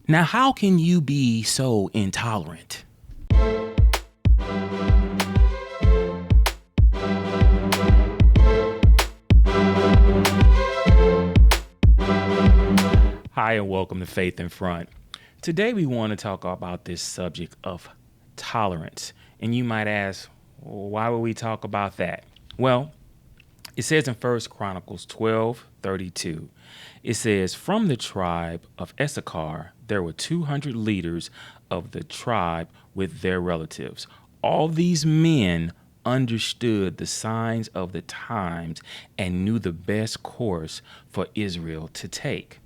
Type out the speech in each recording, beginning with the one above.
Now, how can you be so intolerant? Hi, and welcome to Faith in Front. Today, we want to talk about this subject of tolerance. And you might ask, why would we talk about that? Well, it says in 1 Chronicles 12:32, it says, from the tribe of Issachar, there were 200 leaders of the tribe with their relatives. All these men understood the signs of the times and knew the best course for Israel to take.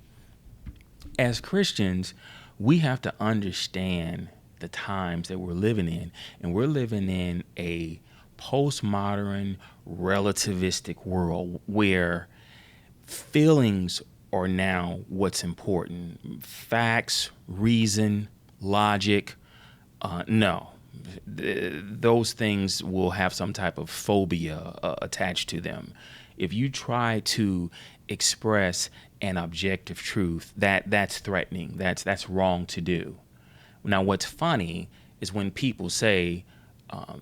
As Christians, we have to understand the times that we're living in, and we're living in a postmodern, relativistic world where feelings are now what's important. Facts, reason, logic, no. Those things will have some type of phobia attached to them. If you try to express an objective truth, that's threatening. That's wrong to do. Now, what's funny is when people say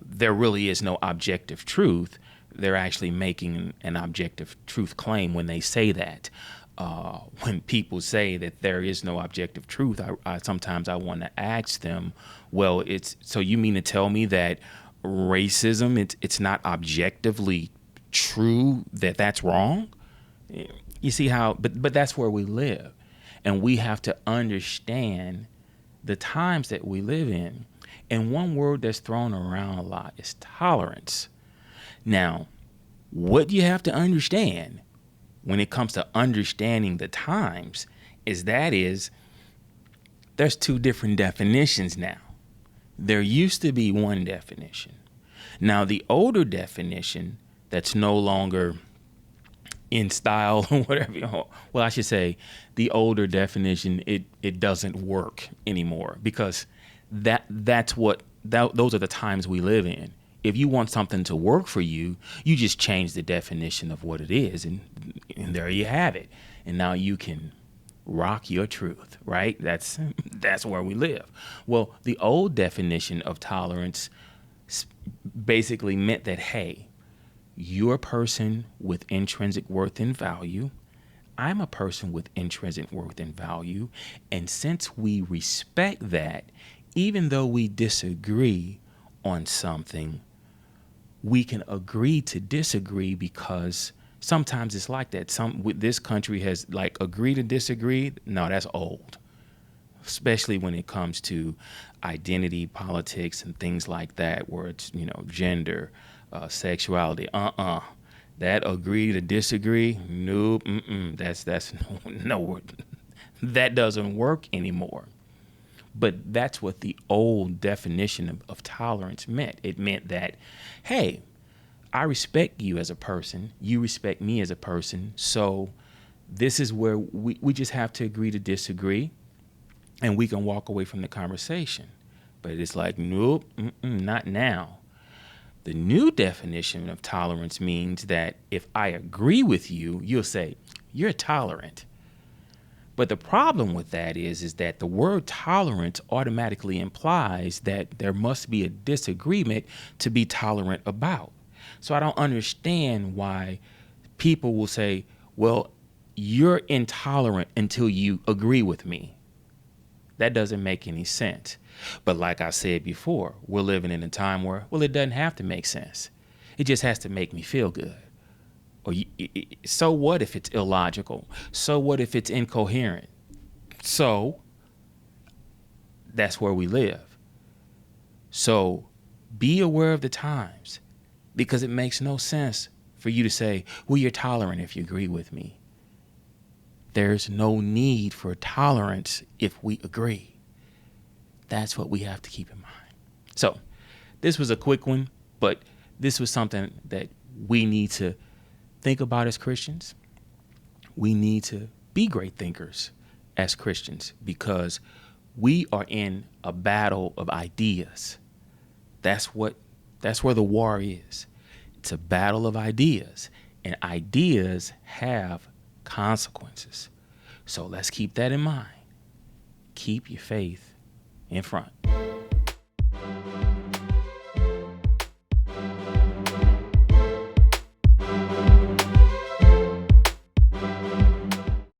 there really is no objective truth, they're actually making an objective truth claim when they say that. When people say that there is no objective truth, I sometimes I want to ask them, well, so you mean to tell me that racism, it's not objectively true, that's wrong? You see how, but that's where we live. And we have to understand the times that we live in. And one word that's thrown around a lot is tolerance. Now, what you have to understand when it comes to understanding the times is there's two different definitions now. There used to be one definition. Now, the older definition that's no longer in style or whatever, well, I should say the older definition, it doesn't work anymore because those are the times we live in. If you want something to work for you, you just change the definition of what it is, and there you have it. And now you can rock your truth, right? That's where we live. Well, the old definition of tolerance basically meant that, hey, you're a person with intrinsic worth and value. I'm a person with intrinsic worth and value. And since we respect that, even though we disagree on something, we can agree to disagree because sometimes it's like that. This country has like agree to disagree. No, that's old, especially when it comes to identity politics and things like that, where it's, gender, sexuality. That agree to disagree. Nope. That's no. That doesn't work anymore. But that's what the old definition of tolerance meant. It meant that, hey, I respect you as a person. You respect me as a person. So this is where we just have to agree to disagree, and we can walk away from the conversation. But it's like, nope, not now. The new definition of tolerance means that if I agree with you, you'll say, you're tolerant. But the problem with that is that the word tolerance automatically implies that there must be a disagreement to be tolerant about. So I don't understand why people will say, well, you're intolerant until you agree with me. That doesn't make any sense. But like I said before, we're living in a time where, well, it doesn't have to make sense. It just has to make me feel good. So what if it's illogical? So what if it's incoherent? So that's where we live. So be aware of the times, because it makes no sense for you to say, well, you're tolerant if you agree with me. There's no need for tolerance if we agree. That's what we have to keep in mind. So this was a quick one, but this was something that we need to think about as Christians. We need to be great thinkers as Christians because we are in a battle of ideas. That's where the war is. It's a battle of ideas, and ideas have consequences. So let's keep that in mind. keep your faith in front.